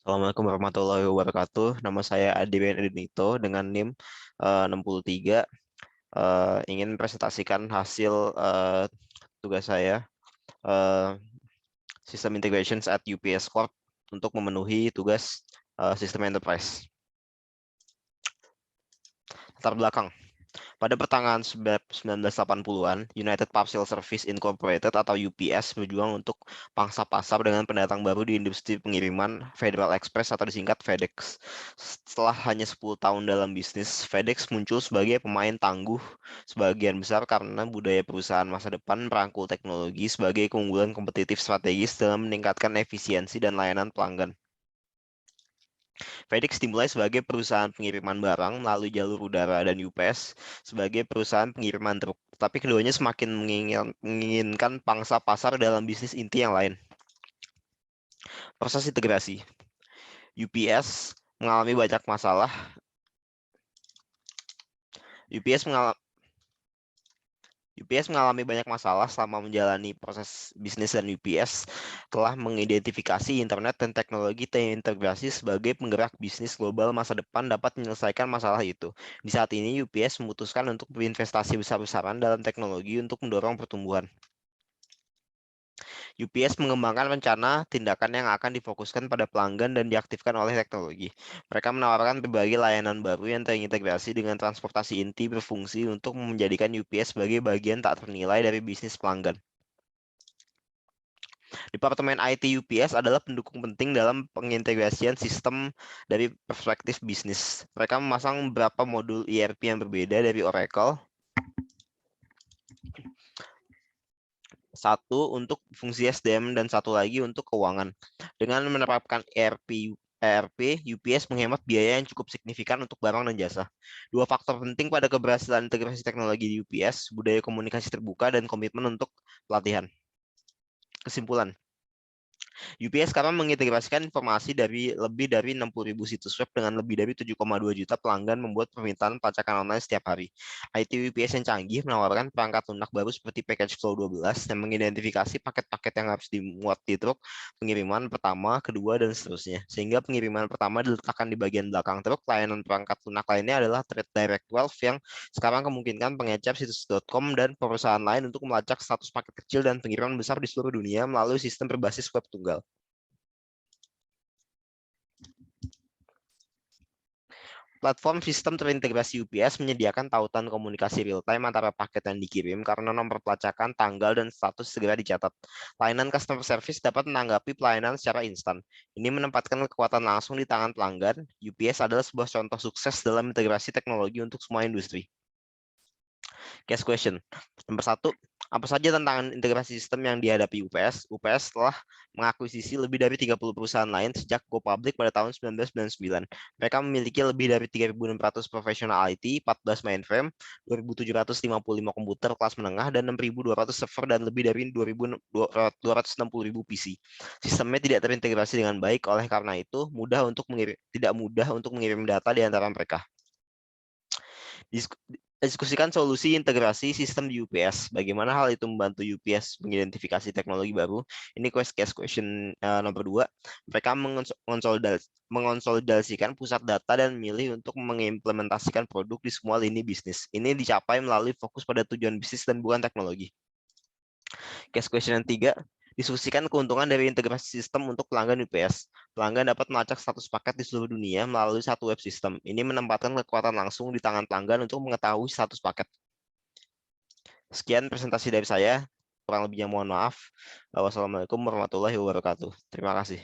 Assalamualaikum warahmatullahi wabarakatuh. Nama saya Adiben Edinito dengan NIM 63. Ingin presentasikan hasil tugas saya, eh, System Integrations at UPS Corp untuk memenuhi tugas sistem enterprise. Latar belakang. Pada pertengahan 1980-an, United Parcel Service Incorporated atau UPS berjuang untuk pangsa pasar dengan pendatang baru di industri pengiriman Federal Express atau disingkat FedEx. Setelah hanya 10 tahun dalam bisnis, FedEx muncul sebagai pemain tangguh sebagian besar karena budaya perusahaan masa depan merangkul teknologi sebagai keunggulan kompetitif strategis dalam meningkatkan efisiensi dan layanan pelanggan. FedEx dimulai sebagai perusahaan pengiriman barang melalui jalur udara dan UPS sebagai perusahaan pengiriman truk. Tapi keduanya semakin menginginkan pangsa pasar dalam bisnis inti yang lain. Proses integrasi. UPS mengalami banyak masalah. UPS mengalami banyak masalah selama menjalani proses bisnis dan UPS telah mengidentifikasi internet dan teknologi terintegrasi sebagai penggerak bisnis global masa depan dapat menyelesaikan masalah itu. Di saat ini UPS memutuskan untuk berinvestasi besar-besaran dalam teknologi untuk mendorong pertumbuhan. UPS mengembangkan rencana tindakan yang akan difokuskan pada pelanggan dan diaktifkan oleh teknologi. Mereka menawarkan berbagai layanan baru yang terintegrasi dengan transportasi inti berfungsi untuk menjadikan UPS sebagai bagian tak ternilai dari bisnis pelanggan. Departemen IT UPS adalah pendukung penting dalam pengintegrasian sistem dari perspektif bisnis. Mereka memasang beberapa modul ERP yang berbeda dari Oracle. Satu untuk fungsi SDM dan satu lagi untuk keuangan. Dengan menerapkan ERP, UPS menghemat biaya yang cukup signifikan untuk barang dan jasa. Dua faktor penting pada keberhasilan integrasi teknologi di UPS, budaya komunikasi terbuka dan komitmen untuk pelatihan. Kesimpulan. UPS sekarang mengintegrasikan informasi dari lebih dari 60.000 situs web dengan lebih dari 7,2 juta pelanggan membuat permintaan pelacakan online setiap hari. IT UPS yang canggih menawarkan perangkat lunak baru seperti Package Flow 12 yang mengidentifikasi paket-paket yang harus dimuat di truk pengiriman pertama, kedua, dan seterusnya. Sehingga pengiriman pertama diletakkan di bagian belakang truk, layanan perangkat lunak lainnya adalah Trade Direct 12 yang sekarang kemungkinan pengecer situs.com dan perusahaan lain untuk melacak status paket kecil dan pengiriman besar di seluruh dunia melalui sistem berbasis web tunggal. Platform sistem terintegrasi UPS menyediakan tautan komunikasi real-time antara paket yang dikirim karena nomor pelacakan, tanggal, dan status segera dicatat. Layanan customer service dapat menanggapi pelayanan secara instan. Ini menempatkan kekuatan langsung di tangan pelanggan. UPS adalah sebuah contoh sukses dalam integrasi teknologi untuk semua industri. Case question. Nomor 1, apa saja tantangan integrasi sistem yang dihadapi UPS? UPS telah mengakuisisi lebih dari 30 perusahaan lain sejak go public pada tahun 1999. Mereka memiliki lebih dari 3.600 profesional IT, 14 mainframe, 2.755 komputer kelas menengah, dan 6.200 server dan lebih dari 260.000 PC. Sistemnya tidak terintegrasi dengan baik, oleh karena itu tidak mudah untuk mengirim data di antara mereka. Diskusikan solusi integrasi sistem di UPS. Bagaimana hal itu membantu UPS mengidentifikasi teknologi baru? Ini case question nomor 2. Mereka mengonsolidasikan pusat data dan memilih untuk mengimplementasikan produk di semua lini bisnis. Ini dicapai melalui fokus pada tujuan bisnis dan bukan teknologi. Case question yang 3. Diskusikan keuntungan dari integrasi sistem untuk pelanggan UPS. Pelanggan dapat melacak status paket di seluruh dunia melalui satu web system. Ini menempatkan kekuatan langsung di tangan pelanggan untuk mengetahui status paket. Sekian presentasi dari saya. Kurang lebihnya mohon maaf. Wassalamualaikum warahmatullahi wabarakatuh. Terima kasih.